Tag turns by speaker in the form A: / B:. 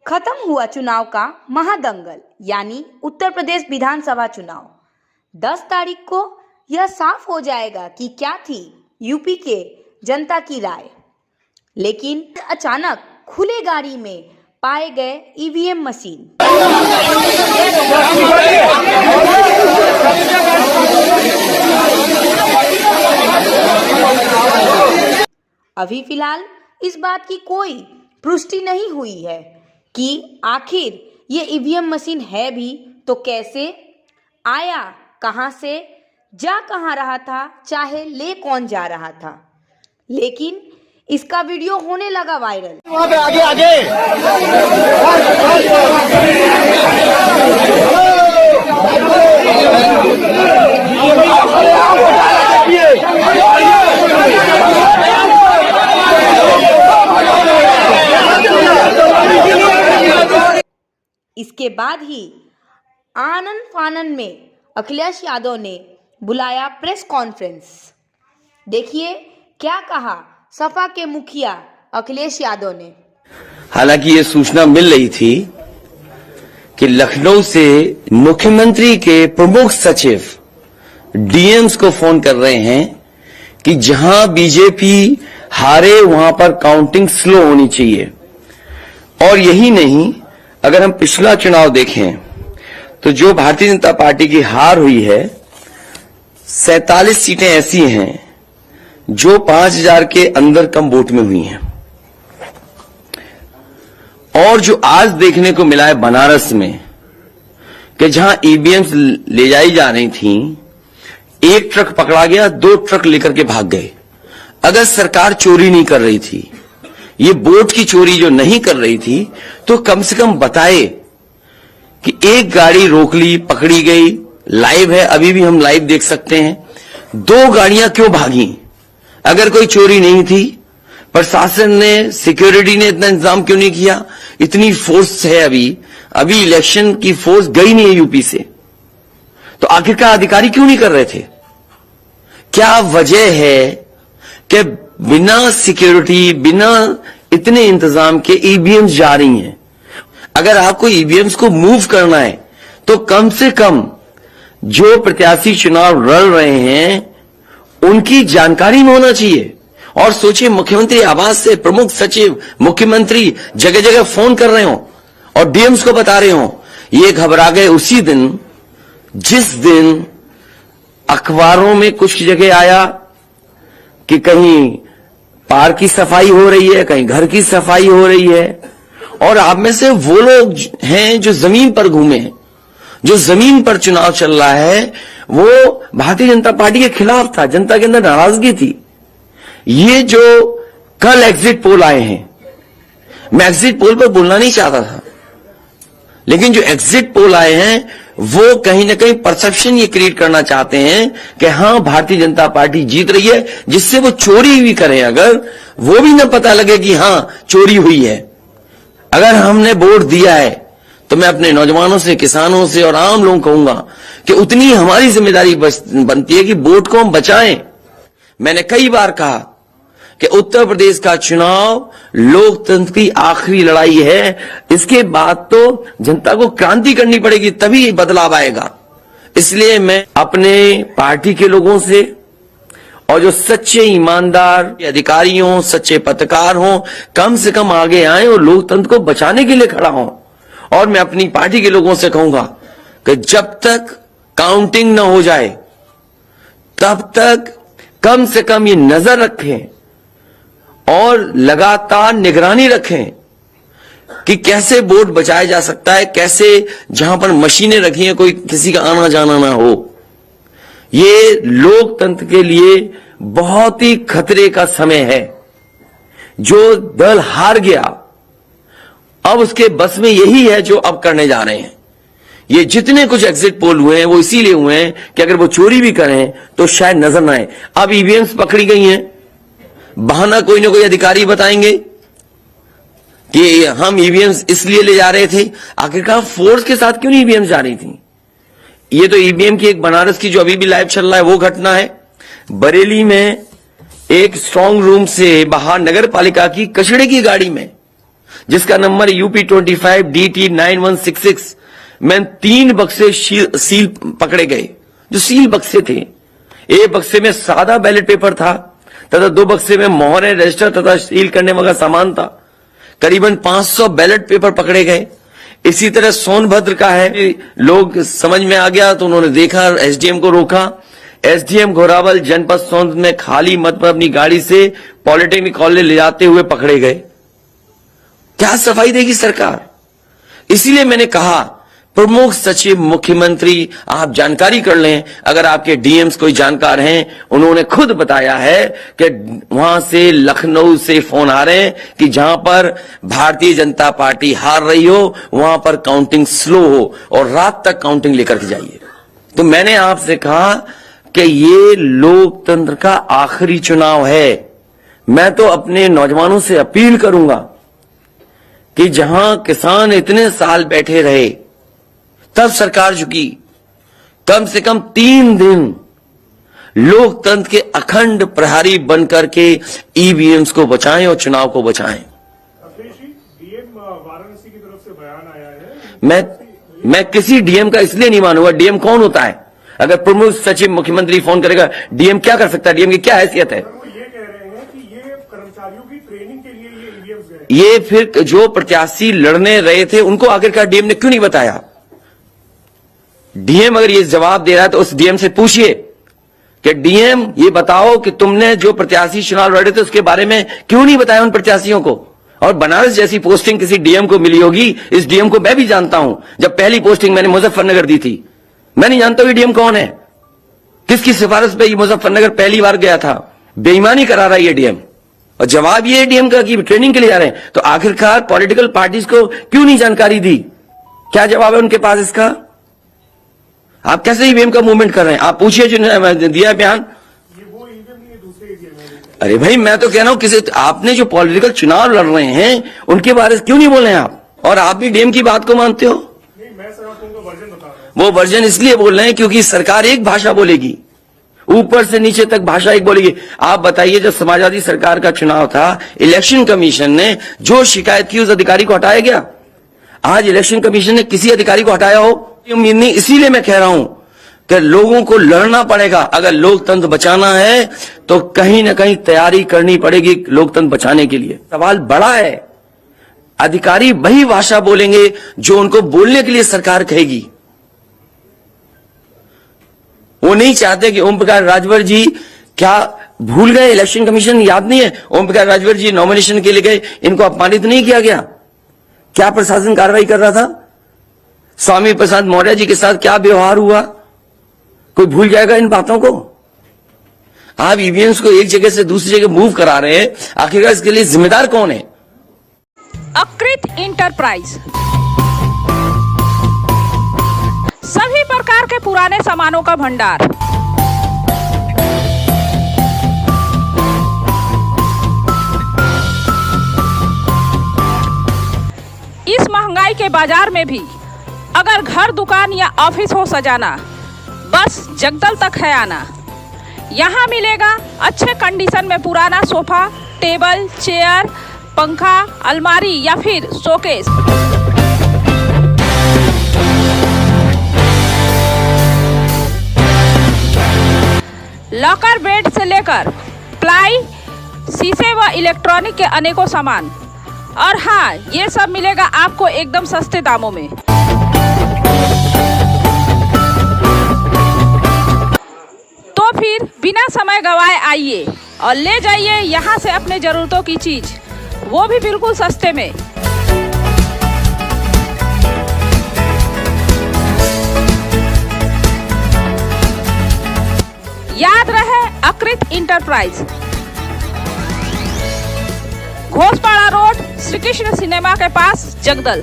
A: खत्म हुआ चुनाव का महादंगल यानी उत्तर प्रदेश विधानसभा चुनाव। 10 तारीख को यह साफ हो जाएगा कि क्या थी यूपी के जनता की राय। लेकिन अचानक खुले गाड़ी में पाए गए ईवीएम मशीन। अभी फिलहाल इस बात की कोई पुष्टि नहीं हुई है कि आखिर ये ईवीएम मशीन है भी तो कैसे आया, कहां से, जा कहां रहा था, चाहे ले कौन जा रहा था। लेकिन इसका वीडियो होने लगा वायरल।
B: वहां पे आगे आगे
A: इसके बाद ही आनन फानन में अखिलेश यादव ने बुलाया प्रेस कॉन्फ्रेंस। देखिए क्या कहा सपा के मुखिया अखिलेश यादव ने।
C: हालांकि ये सूचना मिल रही थी कि लखनऊ से मुख्यमंत्री के प्रमुख सचिव डीएम्स को फोन कर रहे हैं कि जहां बीजेपी हारे वहां पर काउंटिंग स्लो होनी चाहिए। और यही नहीं, अगर हम पिछला चुनाव देखें तो जो भारतीय जनता पार्टी की हार हुई है 47 सीटें ऐसी हैं जो 5000 के अंदर कम वोट में हुई हैं। और जो आज देखने को मिला है बनारस में कि जहां ईवीएम्स ले जाई जा रही थी, एक ट्रक पकड़ा गया, 2 ट्रक लेकर के भाग गए। अगर सरकार चोरी नहीं कर रही थी, ये वोट की चोरी जो नहीं कर रही थी, तो कम से कम बताए कि एक गाड़ी रोक ली, पकड़ी गई, लाइव है, अभी भी हम लाइव देख सकते हैं। 2 गाड़ियां क्यों भागी? अगर कोई चोरी नहीं थी, प्रशासन ने, सिक्योरिटी ने इतना इंतजाम क्यों नहीं किया? इतनी फोर्स है, अभी इलेक्शन की फोर्स गई नहीं है यूपी से, तो आखिरकार अधिकारी क्यों नहीं कर रहे थे? क्या वजह है कि बिना सिक्योरिटी, बिना इतने इंतजाम के ईवीएम्स जा रही हैं? अगर आपको ईवीएम्स को मूव करना है तो कम से कम जो प्रत्याशी चुनाव लड़ रहे हैं उनकी जानकारी में होना चाहिए। और सोचिए, मुख्यमंत्री आवास से प्रमुख सचिव, मुख्यमंत्री जगह जगह फोन कर रहे हो और डीएम्स को बता रहे हो। ये घबरा गए उसी दिन जिस दिन अखबारों में कुछ जगह आया कि कहीं पार्क की सफाई हो रही है, कहीं घर की सफाई हो रही है। और आप में से वो लोग हैं जो जमीन पर घूमे, जो जमीन पर चुनाव चल रहा है, वो भारतीय जनता पार्टी के खिलाफ था, जनता के अंदर नाराजगी थी। ये जो कल एग्जिट पोल आए हैं, मैं एग्जिट पोल पर बोलना नहीं चाहता था, लेकिन जो एग्जिट पोल आए हैं वो कहीं ना कहीं परसेप्शन ये क्रिएट करना चाहते हैं कि हां भारतीय जनता पार्टी जीत रही है, जिससे वो चोरी भी करें, अगर वो भी ना पता लगे कि हां चोरी हुई है। अगर हमने वोट दिया है तो मैं अपने नौजवानों से, किसानों से और आम लोगों को कहूंगा कि उतनी हमारी जिम्मेदारी बनती है कि वोट को हम बचाएं। मैंने कई बार कहा कि उत्तर प्रदेश का चुनाव लोकतंत्र की आखिरी लड़ाई है। इसके बाद तो जनता को क्रांति करनी पड़ेगी, तभी बदलाव आएगा। इसलिए मैं अपने पार्टी के लोगों से और जो सच्चे ईमानदार अधिकारी हों, सच्चे पत्रकार हों, कम से कम आगे आए और लोकतंत्र को बचाने के लिए खड़ा हों। और मैं अपनी पार्टी के लोगों से कहूंगा कि जब तक काउंटिंग न हो जाए तब तक कम से कम ये नजर रखें और लगातार निगरानी रखें कि कैसे वोट बचाया जा सकता है, कैसे जहां पर मशीनें रखी हैं कोई किसी का आना जाना ना हो। ये लोकतंत्र के लिए बहुत ही खतरे का समय है। जो दल हार गया, अब उसके बस में यही है जो अब करने जा रहे हैं। ये जितने कुछ एग्जिट पोल हुए हैं वो इसीलिए हुए हैं कि अगर वो चोरी भी करें तो शायद नजर ना आए। अब ईवीएम्स पकड़ी गई हैं, बहाना कोई ना कोई अधिकारी बताएंगे कि हम ईवीएम्स इसलिए ले जा रहे थे। आखिरकार फोर्स के साथ क्यों नहीं ईवीएम्स जा रही थी? ये तो ईवीएम की एक बनारस की जो अभी भी लाइव चल रहा है वो घटना है। बरेली में एक स्ट्रांग रूम से बाहर नगर पालिका की कचड़े की गाड़ी में जिसका नंबर UP25 DT 9166 में 3 बक्से सील पकड़े गए, जो सील बक्से थे। एक बक्से में सादा बैलेट पेपर था तथा 2 बक्से में मोहरें, रजिस्टर तथा सील करने वाला सामान था। करीबन 500 बैलेट पेपर पकड़े गए। इसी तरह सोनभद्र का है, लोग समझ में आ गया तो उन्होंने देखा, एसडीएम को रोका। एसडीएम घोरावल जनपद सोनभद्र में खाली मत पर अपनी गाड़ी से पॉलिटेक्निक कॉलेज ले जाते हुए पकड़े गए। क्या सफाई देगी सरकार? इसीलिए मैंने कहा प्रमुख सचिव मुख्यमंत्री आप जानकारी कर लें। अगर आपके डीएम्स कोई जानकार हैं, उन्होंने खुद बताया है कि वहां से लखनऊ से फोन आ रहे हैं कि जहां पर भारतीय जनता पार्टी हार रही हो वहां पर काउंटिंग स्लो हो और रात तक काउंटिंग लेकर के जाइए। तो मैंने आपसे कहा कि ये लोकतंत्र का आखिरी चुनाव है। मैं तो अपने नौजवानों से अपील करूंगा कि जहां किसान इतने साल बैठे रहे तब सरकार झुकी। कम से कम 3 दिन लोकतंत्र के अखंड प्रहरी बनकर के ईवीएम्स को बचाएं और चुनाव को बचाएं।
B: डीएम वाराणसी की तरफ से बयान आया है।
C: मैं किसी डीएम का इसलिए नहीं मानूंगा। डीएम कौन होता है? अगर प्रमुख सचिव मुख्यमंत्री फोन करेगा, डीएम क्या कर सकता है? डीएम की क्या हैसियत है?
B: वो ये कह रहे हैं कि ये कर्मचारियों की ट्रेनिंग के लिए ये ईवीएम्स गए।
C: ये फिर जो प्रत्याशी लड़ने रहे थे उनको आखिरकार डीएम ने क्यों नहीं बताया? डीएम अगर ये जवाब दे रहा है तो उस डीएम से पूछिए कि डीएम ये बताओ कि तुमने जो प्रत्याशी चुनाव लड़े थे उसके बारे में क्यों नहीं बताया उन प्रत्याशियों को। और बनारस जैसी पोस्टिंग किसी डीएम को मिली होगी, इस डीएम को मैं भी जानता हूं। जब पहली पोस्टिंग मैंने मुजफ्फरनगर दी थी, मैं नहीं जानता ये डीएम कौन है, किसकी सिफारिश पे ये मुजफ्फरनगर पहली बार गया था। बेईमानी करा रहा है ये डीएम। और जवाब ये डीएम का कि ट्रेनिंग के लिए जा रहे हैं। तो आखिरकार पॉलिटिकल पार्टीज को क्यों नहीं जानकारी दी? क्या जवाब है उनके पास इसका? आप कैसे ईवीएम का मूवमेंट कर रहे हैं? आप पूछिए जो दिया बयान।
B: ये वो ईवीएम नहीं है, दूसरे ईवीएम है।
C: अरे भाई मैं तो कह रहा हूं किसी आपने जो पॉलिटिकल चुनाव लड़ रहे हैं उनके बारे में क्यों नहीं बोल रहे हैं आप? और आप भी डीएम की बात को मानते हो?
B: नहीं, मैं सर आपको उनका वर्जन बता रहा हूँ।
C: वो वर्जन इसलिए बोल रहे हैं क्योंकि सरकार एक भाषा बोलेगी, ऊपर से नीचे तक भाषा एक बोलेगी। आप बताइए, जब समाजवादी सरकार का चुनाव था, इलेक्शन कमीशन ने जो शिकायत की उस अधिकारी को हटाया गया? आज इलेक्शन कमीशन ने किसी अधिकारी को हटाया हो? उम्मीद नहीं। इसीलिए मैं कह रहा हूं कि लोगों को लड़ना पड़ेगा। अगर लोकतंत्र बचाना है तो कहीं ना कहीं तैयारी करनी पड़ेगी लोकतंत्र बचाने के लिए। सवाल बड़ा है। अधिकारी वही भाषा बोलेंगे जो उनको बोलने के लिए सरकार कहेगी। वो नहीं चाहते कि ओम प्रकाश राजभर जी क्या भूल गए? इलेक्शन कमीशन याद नहीं है? ओम प्रकाश राजभर जी नॉमिनेशन के लिए गए, इनको अपमानित नहीं किया गया? क्या प्रशासन कार्रवाई कर रहा था? स्वामी प्रसाद मौर्य जी के साथ क्या व्यवहार हुआ? कोई भूल जाएगा इन बातों को? आप ईवीएम्स को एक जगह से दूसरी जगह मूव करा रहे हैं, आखिरकार इसके लिए जिम्मेदार कौन है?
D: अकृत इंटरप्राइज सभी प्रकार के पुराने सामानों का भंडार। इस महंगाई के बाजार में भी अगर घर, दुकान या ऑफिस हो सजाना, बस जगदल तक है आना। यहाँ मिलेगा अच्छे कंडीशन में पुराना सोफा, टेबल, चेयर, पंखा, अलमारी या फिर शोकेस। लॉकर बेड से लेकर प्लाई, शीशे व इलेक्ट्रॉनिक के अनेकों सामान। और हाँ, ये सब मिलेगा आपको एकदम सस्ते दामों में। तो फिर बिना समय गवाए आइए और ले जाइए यहाँ से अपने जरूरतों की चीज, वो भी बिल्कुल सस्ते में। याद रहे, Akrit enterprise, Ghoshpara road, Shri Krishna cinema के पास, जगदल।